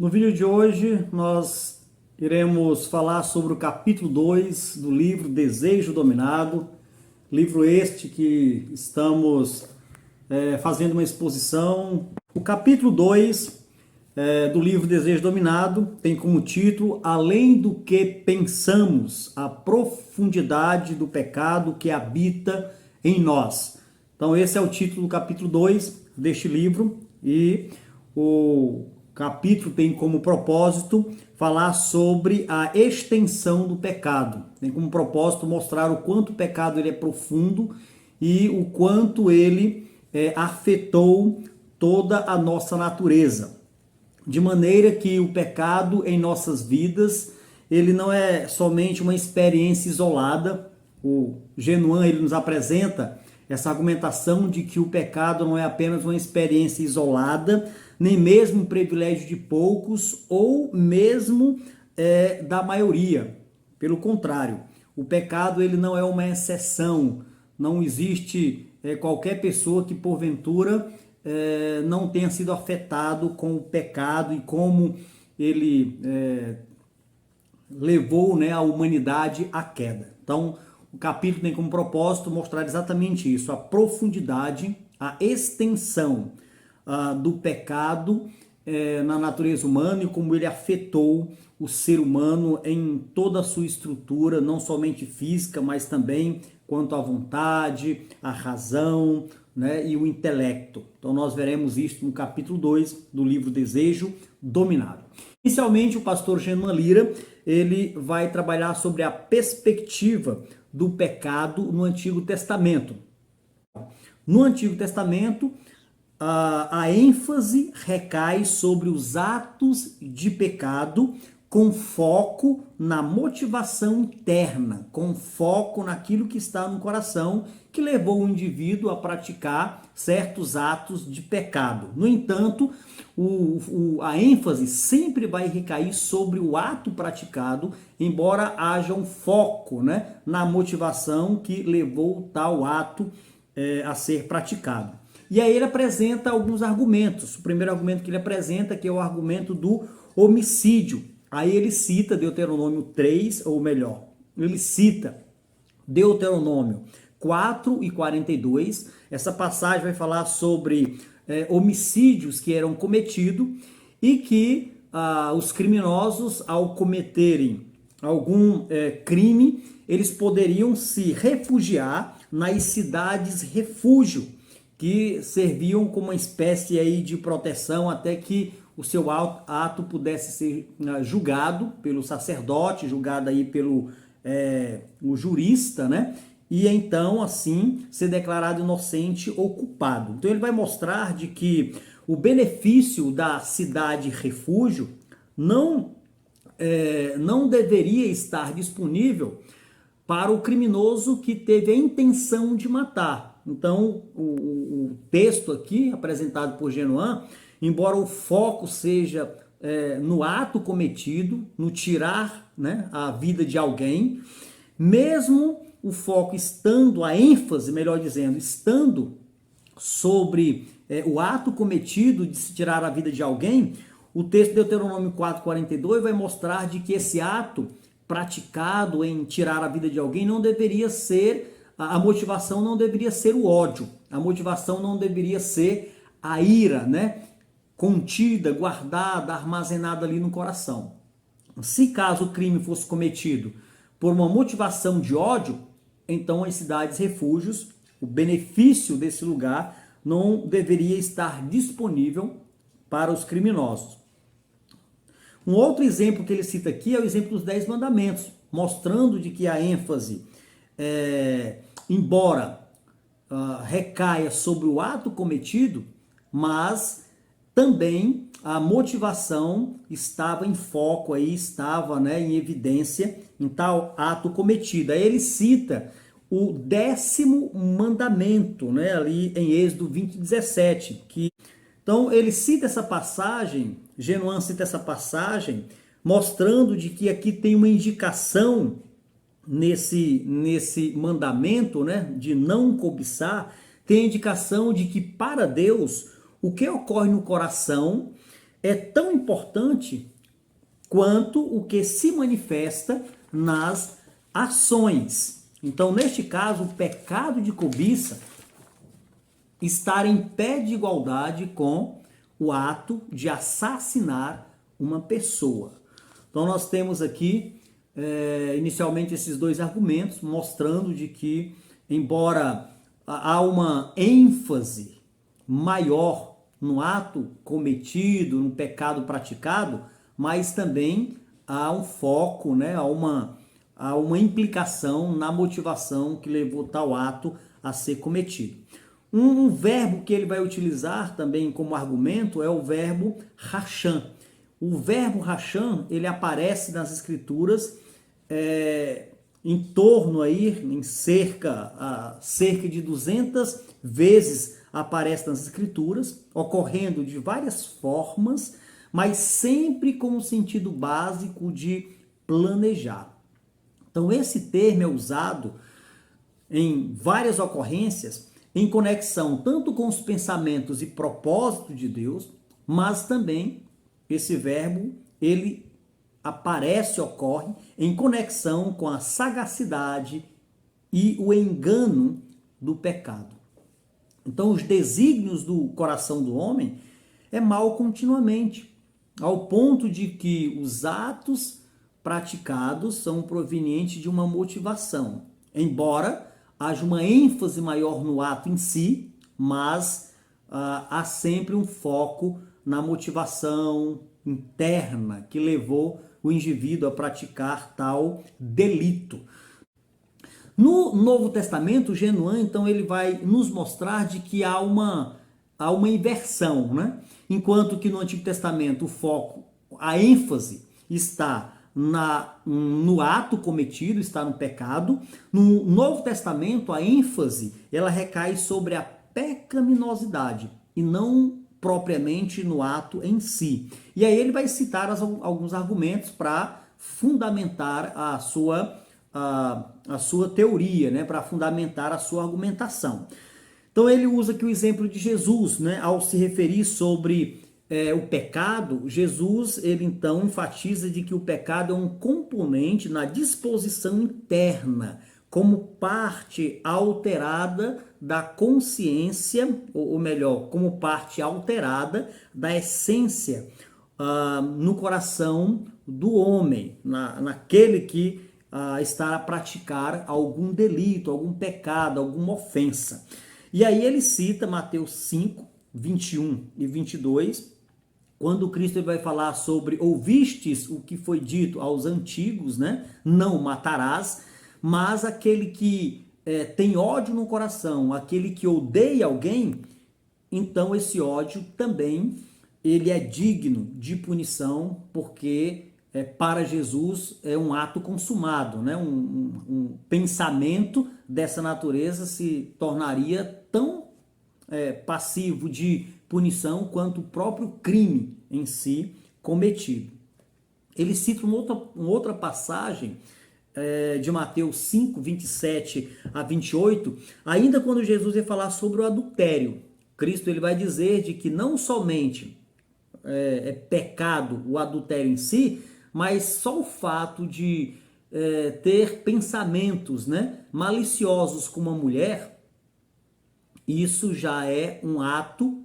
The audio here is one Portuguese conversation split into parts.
No vídeo de hoje nós iremos falar sobre o capítulo 2 do livro Desejo Dominado, livro este que estamos fazendo uma exposição. O capítulo 2 do livro Desejo Dominado tem como título Além do que pensamos, a profundidade do pecado que habita em nós. Então esse é o título do capítulo 2 deste livro e o capítulo tem como propósito falar sobre a extensão do pecado. Tem como propósito mostrar o quanto o pecado ele é profundo e o quanto ele afetou toda a nossa natureza. De maneira que o pecado em nossas vidas, ele não é somente uma experiência isolada. O Genuan ele nos apresenta essa argumentação de que o pecado não é apenas uma experiência isolada, nem mesmo um privilégio de poucos ou mesmo da maioria. Pelo contrário, o pecado ele não é uma exceção. Não existe qualquer pessoa que porventura não tenha sido afetado com o pecado e como ele levou a humanidade à queda. Então, o capítulo tem como propósito mostrar exatamente isso, a profundidade, a extensão do pecado na natureza humana e como ele afetou o ser humano em toda a sua estrutura, não somente física, mas também quanto à vontade, à razão, e o intelecto. Então nós veremos isso no capítulo 2 do livro Desejo Dominado. Inicialmente o pastor Genuan Lira, ele vai trabalhar sobre a perspectiva do pecado no Antigo Testamento. No Antigo Testamento, a ênfase recai sobre os atos de pecado com foco na motivação interna, com foco naquilo que está no coração, que levou o indivíduo a praticar certos atos de pecado. No entanto, a ênfase sempre vai recair sobre o ato praticado, embora haja um foco na motivação que levou tal ato a ser praticado. E aí ele apresenta alguns argumentos. O primeiro argumento que ele apresenta que é o argumento do homicídio. Aí ele cita Deuteronômio 3, ou melhor, ele cita Deuteronômio 4 e 42. Essa passagem vai falar sobre homicídios que eram cometidos e que os criminosos, ao cometerem algum crime, eles poderiam se refugiar nas cidades refúgio, que serviam como uma espécie aí de proteção até que o seu ato pudesse ser julgado pelo sacerdote, julgado aí pelo o jurista, e então assim ser declarado inocente ou culpado. Então ele vai mostrar de que o benefício da cidade refúgio não deveria estar disponível para o criminoso que teve a intenção de matar. Então, o texto aqui, apresentado por Genuan, embora o foco seja no ato cometido, no tirar a vida de alguém, mesmo o foco estando, a ênfase, melhor dizendo, estando sobre o ato cometido de se tirar a vida de alguém, o texto de Deuteronômio 4:42 vai mostrar de que esse ato praticado em tirar a vida de alguém não deveria ser, a motivação não deveria ser o ódio, a motivação não deveria ser a ira, contida, guardada, armazenada ali no coração. Se caso o crime fosse cometido por uma motivação de ódio, então as cidades refúgios, o benefício desse lugar não deveria estar disponível para os criminosos. Um outro exemplo que ele cita aqui é o exemplo dos 10 mandamentos, mostrando de que a ênfase, embora recaia sobre o ato cometido, mas também a motivação estava em foco, aí estava em evidência em tal ato cometido. Aí ele cita o 10º mandamento, ali em Êxodo 20:17, então ele cita essa passagem, Genuan cita essa passagem, mostrando de que aqui tem uma indicação nesse mandamento, de não cobiçar, tem a indicação de que para Deus o que ocorre no coração é tão importante quanto o que se manifesta nas ações. Então, neste caso, o pecado de cobiça está em pé de igualdade com o ato de assassinar uma pessoa. Então, nós temos aqui, inicialmente, esses dois argumentos, mostrando de que, embora há uma ênfase maior no ato cometido, no pecado praticado, mas também há um foco, né, há uma implicação na motivação que levou tal ato a ser cometido. Um verbo que ele vai utilizar também como argumento é o verbo racham. O verbo racham, ele aparece nas escrituras em torno aí, em cerca de 200 vezes aparece nas escrituras, ocorrendo de várias formas, mas sempre com o sentido básico de planejar. Então esse termo é usado em várias ocorrências em conexão tanto com os pensamentos e propósitos de Deus, mas também esse verbo, ele aparece, ocorre em conexão com a sagacidade e o engano do pecado. Então, os desígnios do coração do homem é mal continuamente, ao ponto de que os atos praticados são provenientes de uma motivação, embora haja uma ênfase maior no ato em si, mas há sempre um foco na motivação interna que levou o indivíduo a praticar tal delito. No Novo Testamento, Genuan, então, ele vai nos mostrar de que há uma inversão, né? Enquanto que no Antigo Testamento o foco, a ênfase está no ato cometido, está no pecado. No Novo Testamento, a ênfase ela recai sobre a pecaminosidade e não propriamente no ato em si. E aí ele vai citar alguns argumentos para fundamentar a sua teoria, né, para fundamentar a sua argumentação. Então ele usa aqui o exemplo de Jesus, né, ao se referir sobre o pecado. Jesus, ele então enfatiza de que o pecado é um componente na disposição interna, como parte alterada da consciência, ou melhor, como parte alterada da essência no coração do homem, naquele que está a praticar algum delito, algum pecado, alguma ofensa. E aí ele cita Mateus 5, 21 e 22, quando Cristo vai falar sobre ouvistes o que foi dito aos antigos, né? Não matarás, mas aquele que tem ódio no coração, aquele que odeia alguém, então esse ódio também ele é digno de punição, porque para Jesus é um ato consumado, né? Um pensamento dessa natureza se tornaria tão passivo de punição quanto o próprio crime em si cometido. Ele cita uma outra passagem de Mateus 5, 27 a 28, ainda quando Jesus vai falar sobre o adultério. Cristo ele vai dizer de que não somente é pecado o adultério em si, mas só o fato de ter pensamentos, né, maliciosos com uma mulher, isso já é um ato,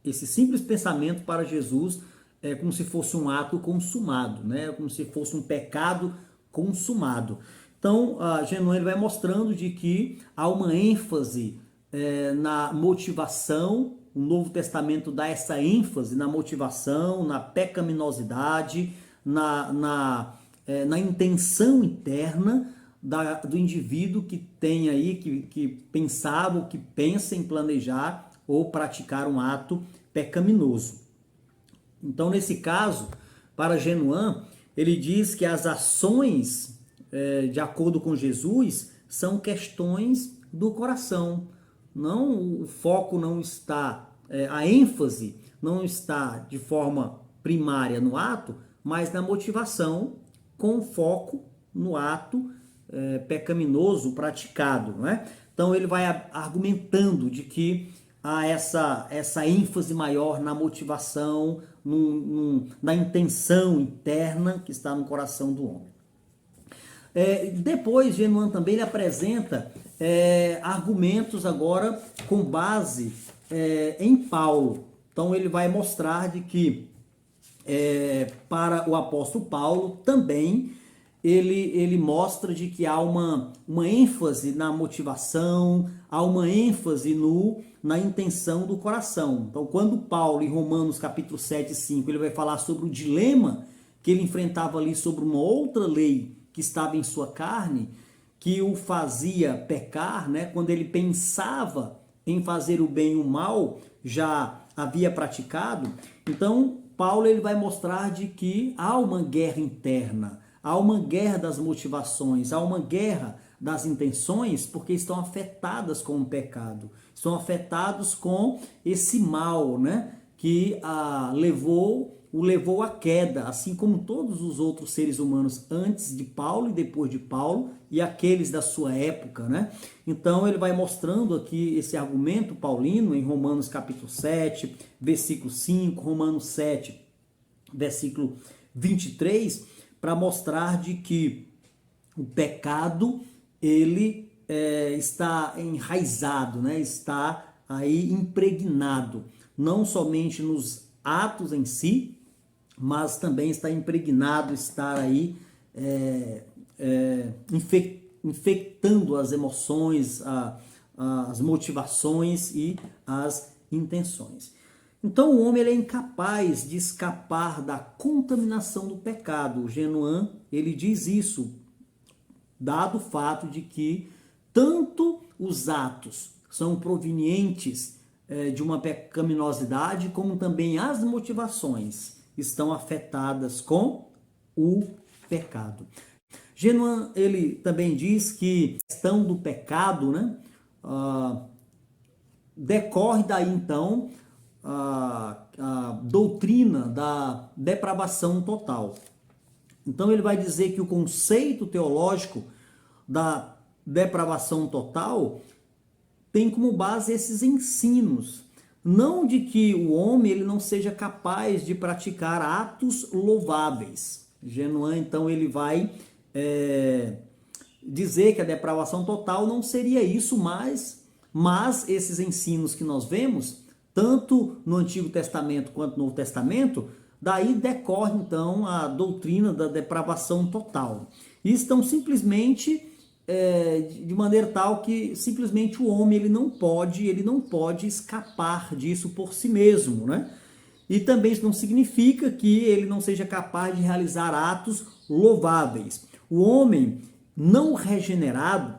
esse simples pensamento para Jesus é como se fosse um ato consumado, né, como se fosse um pecado consumado. Então, Genuan vai mostrando de que há uma ênfase na motivação. O Novo Testamento dá essa ênfase na motivação, na pecaminosidade, na intenção interna do indivíduo que tem aí, que pensava ou que pensa em planejar ou praticar um ato pecaminoso. Então, nesse caso, para Genuan, ele diz que as ações, de acordo com Jesus, são questões do coração. Não, o foco não está, a ênfase não está de forma primária no ato, mas na motivação, com foco no ato pecaminoso praticado, não é? Então ele vai argumentando de que há essa ênfase maior na motivação, na intenção interna que está no coração do homem. Depois, Genuan também ele apresenta argumentos agora com base em Paulo. Então ele vai mostrar de que para o apóstolo Paulo também ele mostra de que há uma ênfase na motivação, há uma ênfase na intenção do coração. Então, quando Paulo, em Romanos capítulo 7 e 5, ele vai falar sobre o dilema que ele enfrentava ali sobre uma outra lei que estava em sua carne, que o fazia pecar, né? Quando ele pensava em fazer o bem e o mal, já havia praticado. Então, Paulo ele vai mostrar de que há uma guerra interna, há uma guerra das motivações, há uma guerra das intenções, porque estão afetadas com o pecado, estão afetados com esse mal, né, que o levou à queda, assim como todos os outros seres humanos antes de Paulo e depois de Paulo, e aqueles da sua época, né? Então ele vai mostrando aqui esse argumento paulino em Romanos capítulo 7, versículo 5, Romanos 7, versículo 23, para mostrar de que o pecado ele está enraizado, né? Está aí impregnado, não somente nos atos em si, mas também está impregnado, está aí infectando as emoções, as motivações e as intenções. Então o homem ele é incapaz de escapar da contaminação do pecado. O Genuan ele diz isso, dado o fato de que tanto os atos são provenientes de uma pecaminosidade, como também as motivações estão afetadas com o pecado. Genuan ele também diz que a questão do pecado, né, decorre daí então a doutrina da depravação total. Então ele vai dizer que o conceito teológico da depravação total tem como base esses ensinos, não de que o homem ele não seja capaz de praticar atos louváveis. Genuan então ele vai dizer que a depravação total não seria isso, mas esses ensinos que nós vemos, tanto no Antigo Testamento quanto no Novo Testamento, daí decorre então a doutrina da depravação total. E estão simplesmente de maneira tal que simplesmente o homem ele não pode escapar disso por si mesmo, né? E também isso não significa que ele não seja capaz de realizar atos louváveis. O homem não regenerado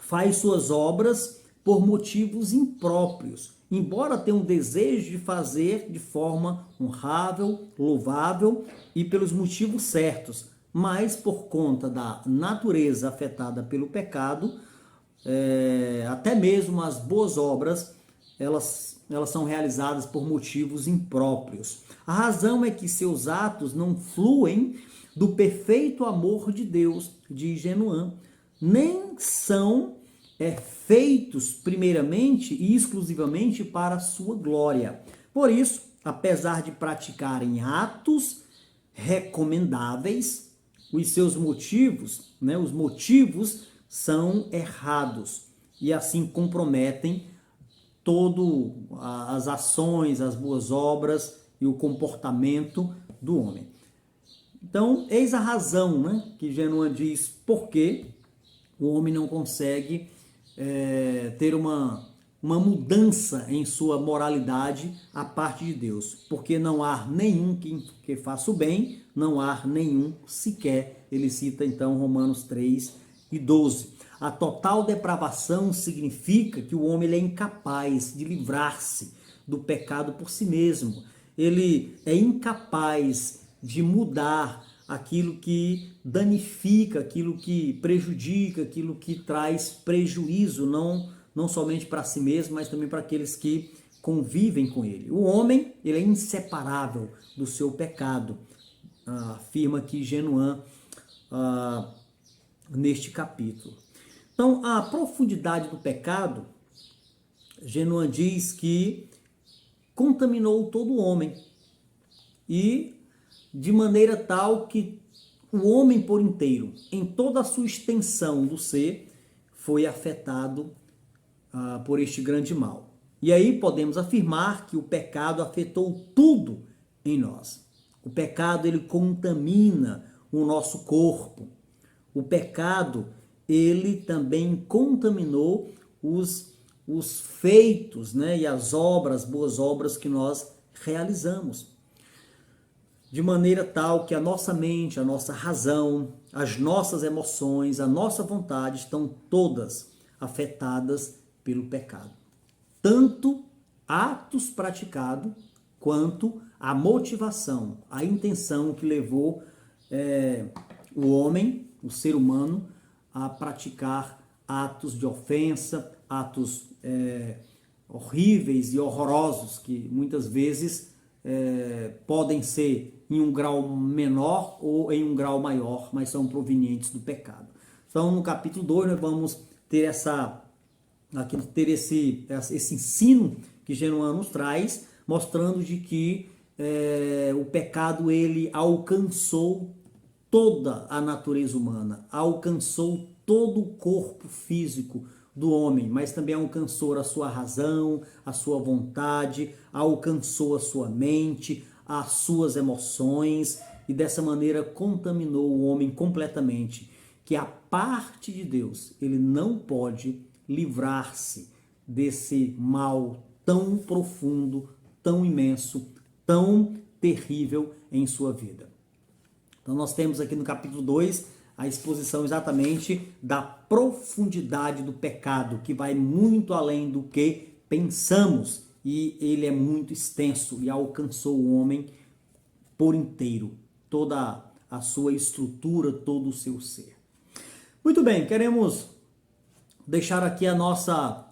faz suas obras por motivos impróprios, embora tenha um desejo de fazer de forma honrável, louvável e pelos motivos certos, mas por conta da natureza afetada pelo pecado, até mesmo as boas obras, elas são realizadas por motivos impróprios. A razão é que seus atos não fluem do perfeito amor de Deus, diz Genuan, nem são feitos primeiramente e exclusivamente para a sua glória. Por isso, apesar de praticarem atos recomendáveis, os seus motivos, né, os motivos são errados e assim comprometem todas as ações, as boas obras e o comportamento do homem. Então, eis a razão, né, que Genuan diz por que o homem não consegue ter uma mudança em sua moralidade à parte de Deus, porque não há nenhum que faça o bem, não há nenhum sequer. Ele cita então Romanos 3 e 12. A total depravação significa que o homem ele é incapaz de livrar-se do pecado por si mesmo. Ele é incapaz de mudar aquilo que danifica, aquilo que prejudica, aquilo que traz prejuízo, não somente para si mesmo, mas também para aqueles que convivem com ele. O homem ele é inseparável do seu pecado, afirma aqui Genuan neste capítulo. Então, a profundidade do pecado Genuan diz que contaminou todo o homem e de maneira tal que o homem por inteiro, em toda a sua extensão do ser, foi afetado por este grande mal. E aí podemos afirmar que o pecado afetou tudo em nós. O pecado, ele contamina o nosso corpo. O pecado, ele também contaminou os feitos, né, e as obras, boas obras que nós realizamos. De maneira tal que a nossa mente, a nossa razão, as nossas emoções, a nossa vontade estão todas afetadas pelo pecado. Tanto atos praticados, quanto a motivação, a intenção que levou o homem, o ser humano, a praticar atos de ofensa, atos horríveis e horrorosos, que muitas vezes podem ser em um grau menor ou em um grau maior, mas são provenientes do pecado. Então, no capítulo 2, nós vamos ter esse ensino que Genuan nos traz, mostrando de que o pecado, ele alcançou toda a natureza humana, alcançou todo o corpo físico do homem, mas também alcançou a sua razão, a sua vontade, alcançou a sua mente, as suas emoções, e dessa maneira contaminou o homem completamente, que a parte de Deus, ele não pode livrar-se desse mal tão profundo, tão imenso, tão terrível em sua vida. Então nós temos aqui no capítulo 2 a exposição exatamente da profundidade do pecado, que vai muito além do que pensamos, e ele é muito extenso e alcançou o homem por inteiro, toda a sua estrutura, todo o seu ser. Muito bem, queremos deixar aqui a nossa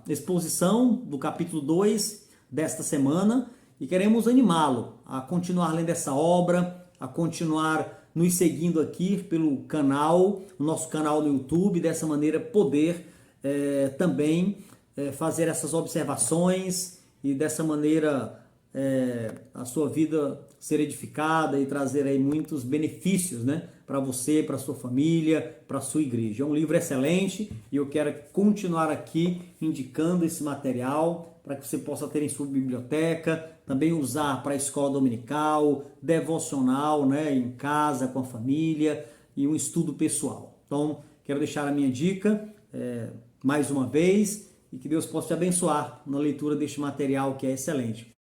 exposição do capítulo 2 desta semana e queremos animá-lo a continuar lendo essa obra, a continuar nos seguindo aqui pelo canal, o nosso canal no YouTube, dessa maneira poder também fazer essas observações e dessa maneira a sua vida ser edificada e trazer aí muitos benefícios, né, para você, para sua família, para sua igreja. É um livro excelente e eu quero continuar aqui indicando esse material para que você possa ter em sua biblioteca, também usar para a escola dominical, devocional, né, em casa, com a família e um estudo pessoal. Então, quero deixar a minha dica mais uma vez e que Deus possa te abençoar na leitura deste material que é excelente.